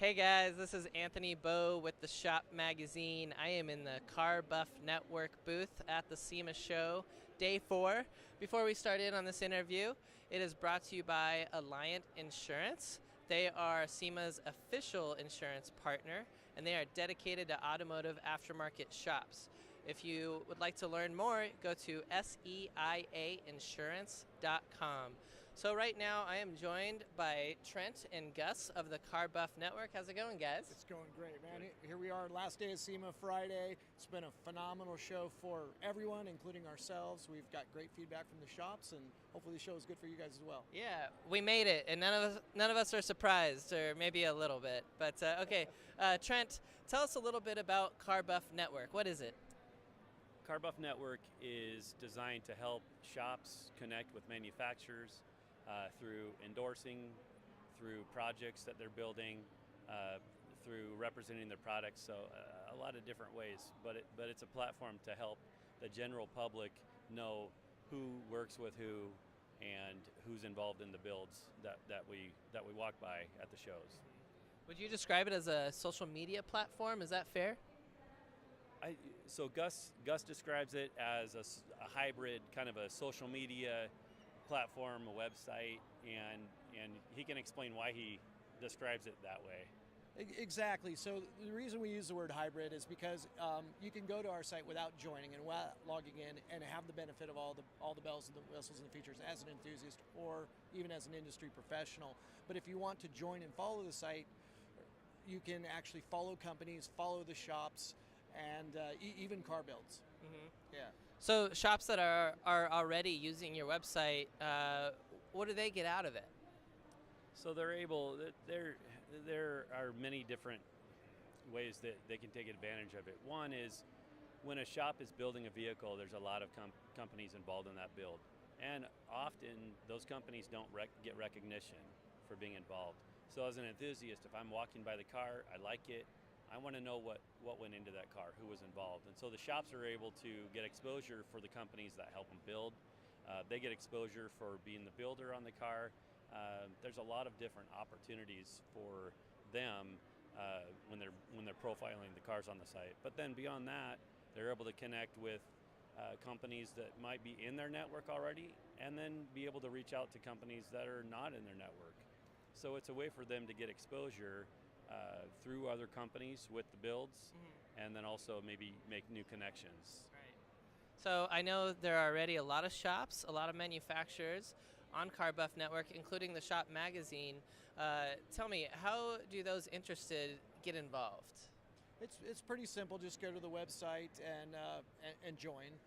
Hey guys, this is Anthony Bowe with the Shop Magazine. I am in the CarBuff Network booth at the SEMA show, day 4. Before we start in on this interview, it is brought to you by Alliant Insurance. They are SEMA's official insurance partner, and they are dedicated to automotive aftermarket shops. If you would like to learn more, go to SEIAinsurance.com. So right now I am joined by Trent and Guss of the CarBuff Network. How's it going, guys? It's going great, man. Here we are, last day of SEMA Friday. It's been a phenomenal show for everyone, including ourselves. We've got great feedback from the shops, and hopefully the show is good for you guys as well. Yeah, we made it, and none of us are surprised, or maybe a little bit. But okay, Trent, tell us a little bit about CarBuff Network. What is it? CarBuff Network is designed to help shops connect with manufacturers through endorsing, through projects that they're building, through representing their products. So a lot of different ways, but it's a platform to help the general public know who works with who and who's involved in the builds that we walk by at the shows. Would you describe it as a social media platform? Is that fair? So Guss describes it as a hybrid, kind of a social media platform, a website, and he can explain why he describes it that way. Exactly. So the reason we use the word hybrid is because you can go to our site without joining and without logging in and have the benefit of all the bells and the whistles and the features as an enthusiast or even as an industry professional. But if you want to join and follow the site, you can actually follow companies, follow the shops, and even car builds. Mm-hmm. Yeah. So shops that are already using your website, what do they get out of it? So there are many different ways that they can take advantage of it. One is when a shop is building a vehicle, there's a lot of companies involved in that build. And often those companies don't get recognition for being involved. So as an enthusiast, if I'm walking by the car, I like it, I want to know what went into that car, who was involved. And so the shops are able to get exposure for the companies that help them build. They get exposure for being the builder on the car. There's a lot of different opportunities for them when they're profiling the cars on the site. But then beyond that, they're able to connect with companies that might be in their network already, and then be able to reach out to companies that are not in their network. So it's a way for them to get exposure through other companies with the builds, and then also maybe make new connections. Right. So I know there are already a lot of shops, a lot of manufacturers on CarBuff Network, including the Shop Magazine. Tell me, how do those interested get involved? It's pretty simple. Just go to the website and join.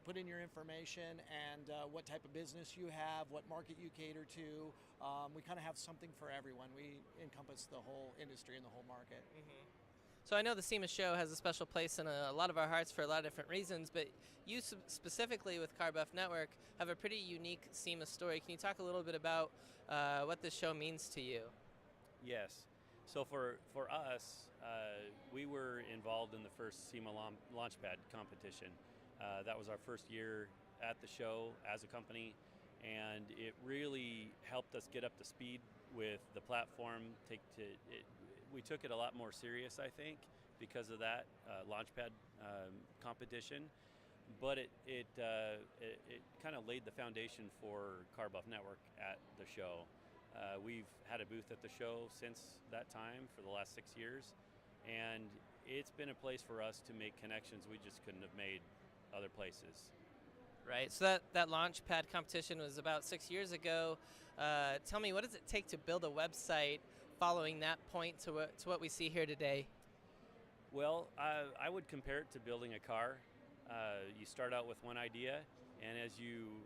Put in your information and what type of business you have, what market you cater to. We kind of have something for everyone. We encompass the whole industry and the whole market. Mm-hmm. So I know the SEMA show has a special place in a lot of our hearts for a lot of different reasons, but you specifically with CarBuff Network have a pretty unique SEMA story. Can you talk a little bit about what this show means to you? Yes. So for us, we were involved in the first SEMA Launchpad competition. That was our first year at the show as a company, and it really helped us get up to speed with the platform. We took it a lot more serious, I think, because of that Launchpad competition. But it kind of laid the foundation for CarBuff Network at the show. We've had a booth at the show since that time for the last 6 years, and it's been a place for us to make connections we just couldn't have made other places. Right, so that Launchpad competition was about 6 years ago. Tell me, what does it take to build a website following that point to what we see here today? Well, I would compare it to building a car. You start out with one idea, and as you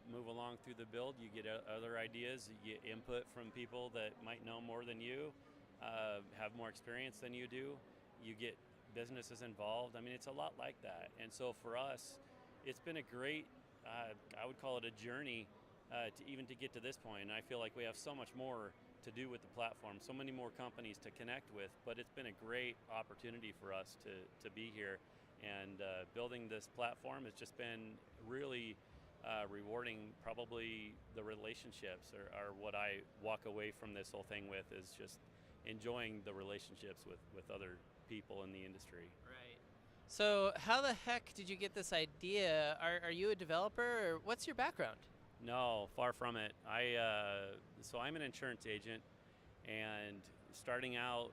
move along through the build, you get other ideas, you get input from people that might know more than you, have more experience than you do. You get businesses involved. I mean, it's a lot like that. And so for us, it's been a great, I would call it a journey to get to this point. And I feel like we have so much more to do with the platform, so many more companies to connect with, but it's been a great opportunity for us to be here. And building this platform has just been really rewarding. Probably the relationships are what I walk away from this whole thing with, is just enjoying the relationships with other people in the industry. Right. So how the heck did you get this idea? Are you a developer, or what's your background? No, far from it. So I'm an insurance agent, and starting out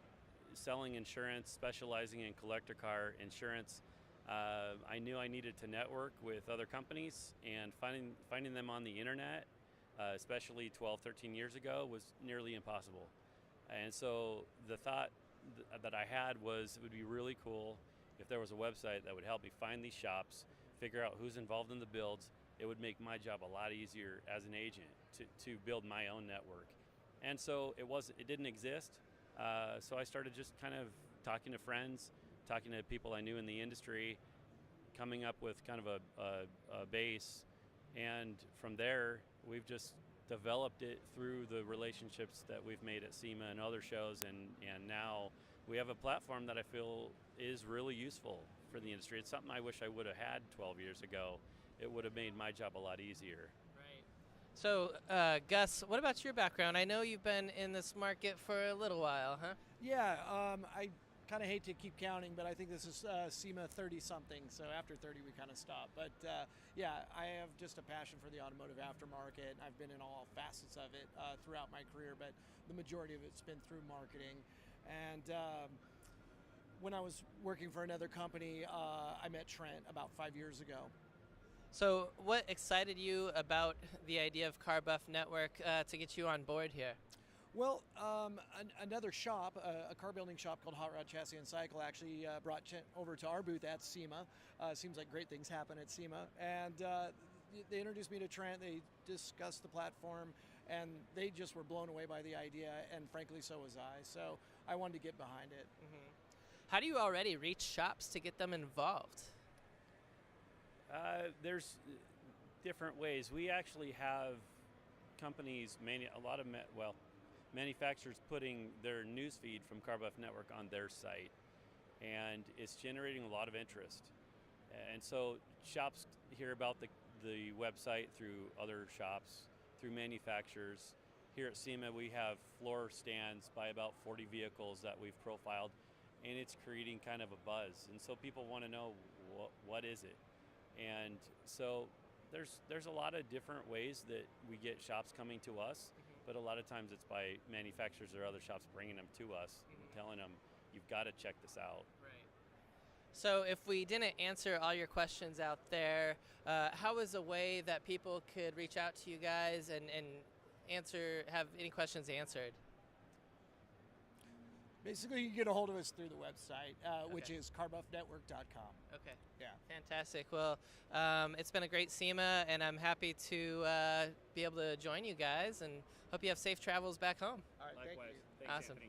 selling insurance, specializing in collector car insurance, I knew I needed to network with other companies, and finding them on the internet, especially 12, 13 years ago, was nearly impossible. And so the thought that I had was it would be really cool if there was a website that would help me find these shops, figure out who's involved in the builds. It would make my job a lot easier as an agent to build my own network. And so it didn't exist. So I started just kind of talking to friends, talking to people I knew in the industry, coming up with kind of a base. And from there, we've just developed it through the relationships that we've made at SEMA and other shows. And now we have a platform that I feel is really useful for the industry. It's something I wish I would have had 12 years ago. It would have made my job a lot easier. Right. So, Gus, what about your background? I know you've been in this market for a little while, huh? Yeah, I kind of hate to keep counting, but I think this is SEMA 30-something, so after 30 we kind of stop. But yeah, I have just a passion for the automotive aftermarket. I've been in all facets of it throughout my career, but the majority of it's been through marketing. And when I was working for another company, I met Trent about 5 years ago. So what excited you about the idea of CarBuff Network to get you on board here? Well, another shop, a car building shop called Hot Rod Chassis and Cycle, actually brought Trent over to our booth at SEMA. Seems like great things happen at SEMA. And they introduced me to Trent, they discussed the platform, and they just were blown away by the idea, and frankly, so was I. So I wanted to get behind it. Mm-hmm. How do you already reach shops to get them involved? There's different ways. We actually have companies, manufacturers putting their newsfeed from CarBuff Network on their site, and it's generating a lot of interest. And so shops hear about the website through other shops, through manufacturers. Here at SEMA, we have floor stands by about 40 vehicles that we've profiled, and it's creating kind of a buzz. And so people want to know what is it. And so there's a lot of different ways that we get shops coming to us, but a lot of times it's by manufacturers or other shops bringing them to us and telling them, you've got to check this out. Right. So if we didn't answer all your questions out there, how is a way that people could reach out to you guys and have any questions answered? Basically, you can get a hold of us through the website, which Okay. is carbuffnetwork.com. Okay. Yeah. Fantastic. Well, it's been a great SEMA, and I'm happy to be able to join you guys, and hope you have safe travels back home. All right, Likewise. thank you. Thanks, Awesome. Anthony.